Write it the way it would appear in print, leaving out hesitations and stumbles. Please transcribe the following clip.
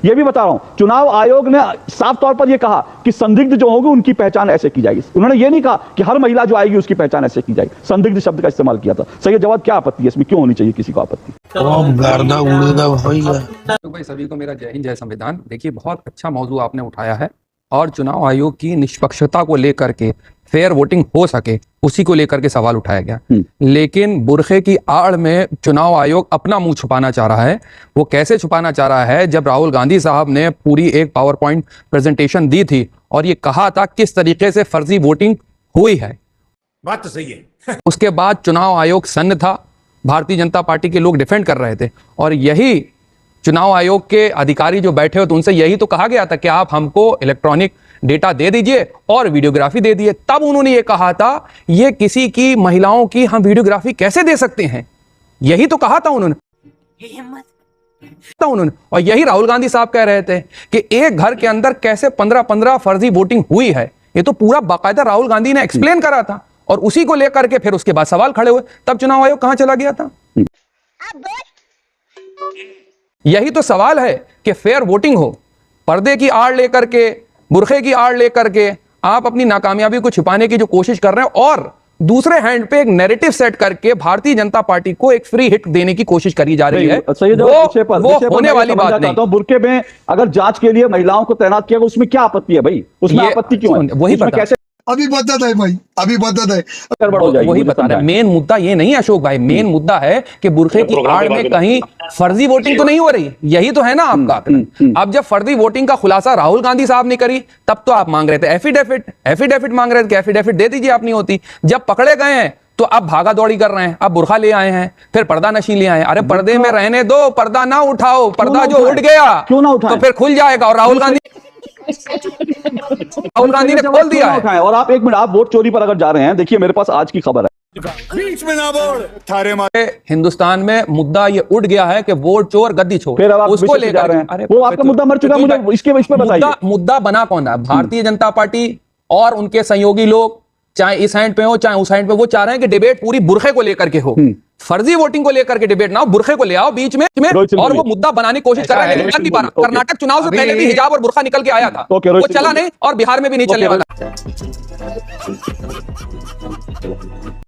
ये भी बता रहा हूं, चुनाव आयोग ने साफ तौर पर यह कहा कि संदिग्ध जो होंगे उनकी पहचान ऐसे की जाएगी। उन्होंने ये नहीं कहा कि हर महिला जो आएगी उसकी पहचान ऐसे की जाएगी। संदिग्ध शब्द का इस्तेमाल किया था। सही जवाब, क्या आपत्ति है इसमें, क्यों होनी चाहिए किसी को आपत्ति? तो भाई सभी को मेरा जय हिंद जय संविधान। देखिए, बहुत अच्छा मौजू आपने उठाया है और चुनाव आयोग की निष्पक्षता को लेकर के, फेयर वोटिंग हो सके उसी को लेकर के सवाल उठाया गया। लेकिन बुरखे की आड़ में चुनाव आयोग अपना मुंह छुपाना चाह रहा है। वो कैसे छुपाना चाह रहा है? जब राहुल गांधी साहब ने पूरी एक पावर पॉइंट प्रेजेंटेशन दी थी और ये कहा था किस तरीके से फर्जी वोटिंग हुई है, बात तो सही है। उसके बाद चुनाव आयोग सन्न था, भारतीय जनता पार्टी के लोग डिफेंड कर रहे थे और यही चुनाव आयोग के अधिकारी जो बैठे हो तो उनसे यही तो कहा गया था कि आप हमको इलेक्ट्रॉनिक डेटा दे दीजिए और वीडियोग्राफी दे दीजिए। तब उन्होंने ये कहा था ये किसी की महिलाओं की हम वीडियोग्राफी कैसे दे सकते हैं, यही तो कहा था उन्होंने। और यही राहुल गांधी साहब कह रहे थे कि एक घर के अंदर कैसे 15-15 फर्जी वोटिंग हुई है, ये तो पूरा बाकायदा राहुल गांधी ने एक्सप्लेन करा था और उसी को लेकर के फिर उसके बाद सवाल खड़े हुए। तब चुनाव आयोग कहां चला गया था? यही तो सवाल है कि फेयर वोटिंग हो, पर्दे की आड़ लेकर के, बुरखे की आड़ लेकर के आप अपनी नाकामयाबी को छिपाने की जो कोशिश कर रहे हैं और दूसरे हैंड पे एक नैरेटिव सेट करके भारतीय जनता पार्टी को एक फ्री हिट देने की कोशिश करी जा रही है। वो होने वाली बात नहीं। बुरके में अगर जांच के लिए महिलाओं को तैनात किया, उसमें क्या आपत्ति है भाई? उसमें आपत्ति क्यों है? वही कैसे अभी बदत है भाई, अभी बदत है। वही बता रहे हैं। मेन मुद्दा ये नहीं अशोक भाई, मेन मुद्दा है कि बुरखे की आड़ में कहीं फर्जी वोटिंग तो नहीं हो रही। यही तो है ना आपका आंकड़ा। अब जब फर्जी वोटिंग का खुलासा राहुल गांधी साहब ने करी तब तो आप मांग रहे थे एफिडेविट मांग रहे थे कि एफिडेविट दे दीजिए, आप नहीं होती। जब पकड़े गए हैं तो अब भागा दौड़ी कर रहे हैं, अब बुरखा ले आए हैं, फिर पर्दा नशी ले आए। अरे पर्दे में रहने दो, पर्दा ना उठाओ। पर्दा जो उठ गया क्यों ना उठाए? तो फिर खुल जाएगा। और राहुल गांधी ने खोल दिया है। और आप एक मिनट, आप वोट चोरी पर अगर जा रहे हैं, देखिए मेरे पास आज की खबर है, बीच में ना बोल थारे मारे। हिंदुस्तान में मुद्दा ये उठ गया है कि वोट चोर गद्दी चोर, फिर अब आप उसको लेकर लेकर रहे हैं। वो आपका मुद्दा मर चुका, मुझे इसके इस पे बताइए। मुद्दा बना कौन है? भारतीय जनता पार्टी और उनके सहयोगी लोग, चाहे इस हैंड पे हो चाहे उस हैंड पे, वो चाह रहे हैं कि डिबेट पूरी बुरखे को लेकर के हो, फर्जी वोटिंग को लेकर के डिबेट ना हो, बुरखे को ले आओ बीच में और वो मुद्दा बनाने की कोशिश कर रहे हैं। लेकिन कर्नाटक चुनाव से पहले भी हिजाब और बुरखा निकल के आया था, वो चला नहीं और बिहार में भी नहीं चलने वाला।